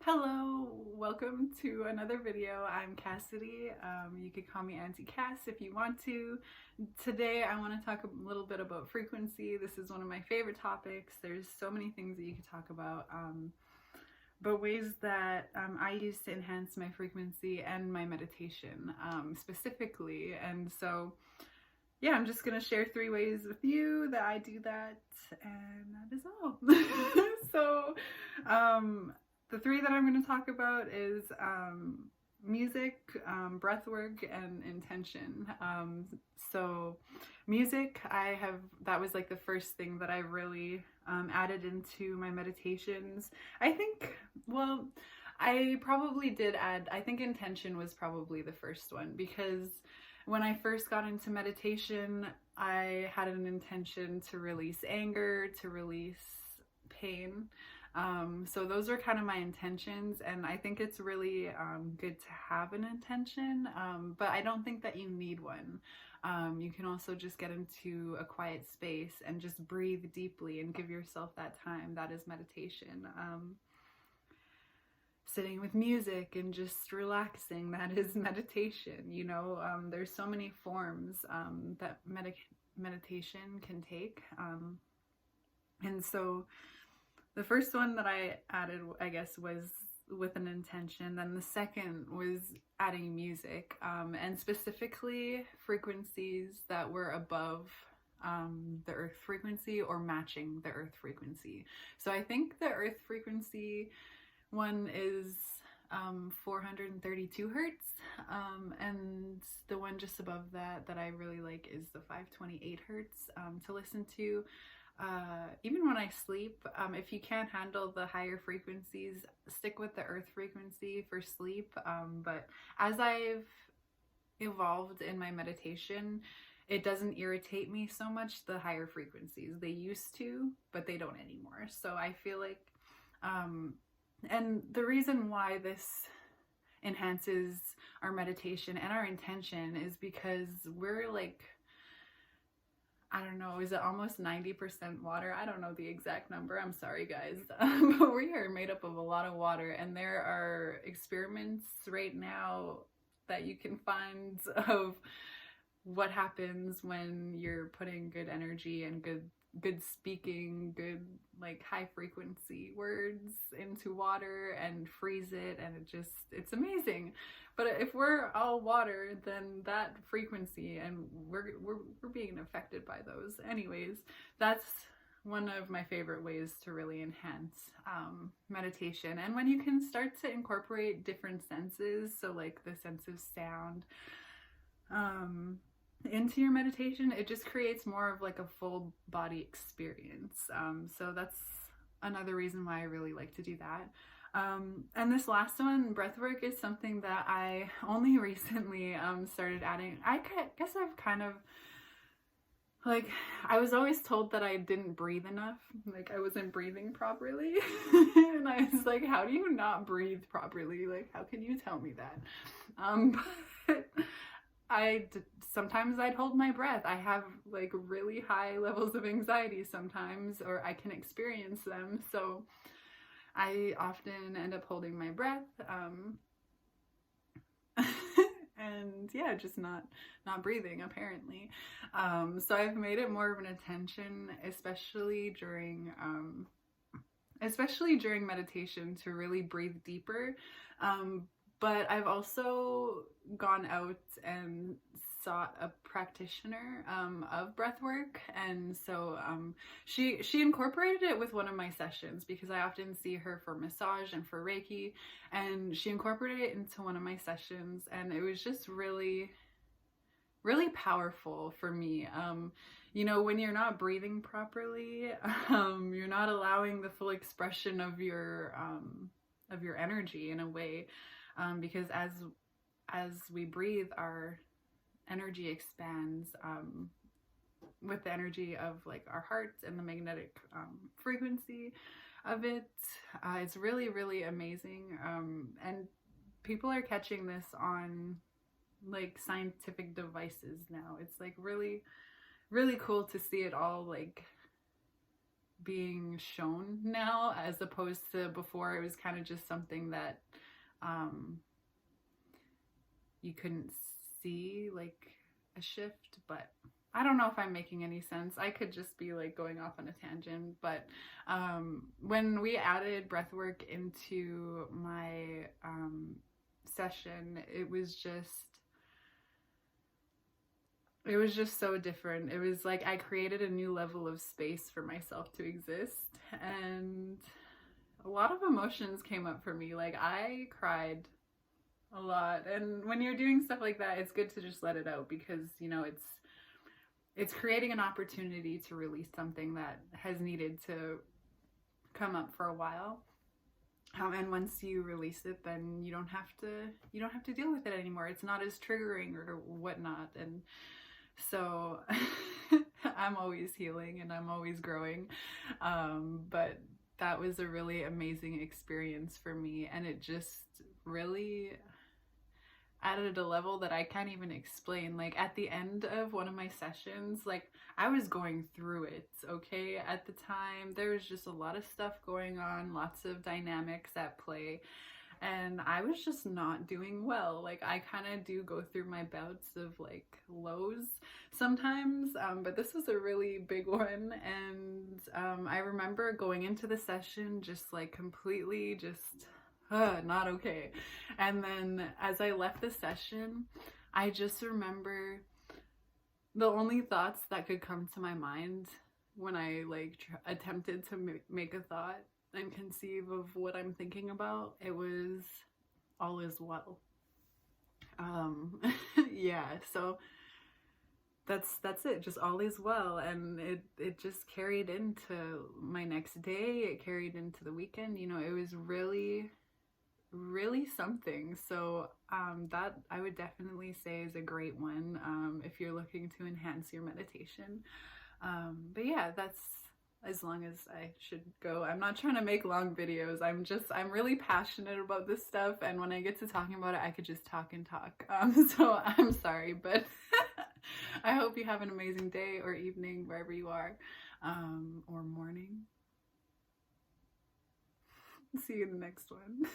Hello, welcome to another video. I'm Cassidy. You could call me Auntie Cass if you want to. Today I want to talk a little bit about frequency. This is one of my favorite topics. There's so many things that you could talk about, but ways that I use to enhance my frequency and my meditation specifically. And so yeah, I'm just gonna share 3 ways with you that I do that, and that is all. So the 3 that I'm going to talk about is music, breathwork, and intention. So music, that was like the first thing that I really added into my meditations. I think intention was probably the first one, because when I first got into meditation, I had an intention to release anger, to release pain. So those are kind of my intentions, and I think it's really good to have an intention, but I don't think that you need one. You can also just get into a quiet space and just breathe deeply and give yourself that time. That is meditation. Sitting with music and just relaxing, that is meditation. There's so many forms that meditation can take, and so the first one that I added, I guess, was with an intention. Then the second was adding music, and specifically frequencies that were above the earth frequency or matching the earth frequency. So I think the earth frequency one is 432 hertz, and the one just above that I really like is the 528 hertz to listen to. Even when I sleep, if you can't handle the higher frequencies, stick with the earth frequency for sleep. But as I've evolved in my meditation, it doesn't irritate me so much, the higher frequencies. They used to, but they don't anymore. So I feel like, and the reason why this enhances our meditation and our intention is because we're like, I don't know, is it almost 90% water? I don't know the exact number. I'm sorry, guys. But we are made up of a lot of water, and there are experiments right now that you can find of what happens when you're putting good energy and good speaking, good like high frequency words into water and freeze it, and it's amazing. But if we're all water, then that frequency, and we're being affected by those. Anyways, that's one of my favorite ways to really enhance meditation. And when you can start to incorporate different senses, so like the sense of sound, into your meditation, it just creates more of like a full body experience. So that's another reason why I really like to do that. And this last one, breathwork, is something that I only recently started adding. I guess I've kind of, like, I was always told that I didn't breathe enough, like I wasn't breathing properly. And I was like, how do you not breathe properly? Like, how can you tell me that? But sometimes I'd hold my breath. I have like really high levels of anxiety sometimes, or I can experience them. So I often end up holding my breath, and yeah, just not breathing apparently. So I've made it more of an attention, especially during meditation, to really breathe deeper. But I've also gone out and sought a practitioner of breathwork, and so she incorporated it with one of my sessions, because I often see her for massage and for Reiki, and she incorporated it into one of my sessions, and it was just really, really powerful for me. When you're not breathing properly, you're not allowing the full expression of your energy in a way. Because as we breathe, our energy expands with the energy of like our hearts and the magnetic frequency of it. It's really, really amazing. And people are catching this on like scientific devices now. It's like really, really cool to see it all like being shown now, as opposed to before it was kind of just something that you couldn't see like a shift. But I don't know if I'm making any sense. I could just be like going off on a tangent. But when we added breathwork into my session, it was just so different. It was like I created a new level of space for myself to exist, and a lot of emotions came up for me. Like I cried a lot, and when you're doing stuff like that, it's good to just let it out, because you know it's creating an opportunity to release something that has needed to come up for a while. And once you release it, then you don't have to deal with it anymore. It's not as triggering or whatnot. And so I'm always healing and I'm always growing. But that was a really amazing experience for me, and it just really added a level that I can't even explain. Like at the end of one of my sessions, like I was going through it, okay? At the time, there was just a lot of stuff going on, lots of dynamics at play, and I was just not doing well. Like I kind of do go through my bouts of like lows sometimes, but this was a really big one. And I remember going into the session just like completely just not okay. And then as I left the session, I just remember the only thoughts that could come to my mind when I like attempted to make a thought and conceive of what I'm thinking about, it was all is well. Yeah, so that's it, just all is well. And it just carried into my next day, it carried into the weekend. You know, it was really something. So that I would definitely say is a great one if you're looking to enhance your meditation. But yeah, that's as long as I should go. I'm not trying to make long videos. I'm really passionate about this stuff, and when I get to talking about it, I could just talk and talk. So I'm sorry, but I hope you have an amazing day or evening wherever you are, or morning. See you in the next one.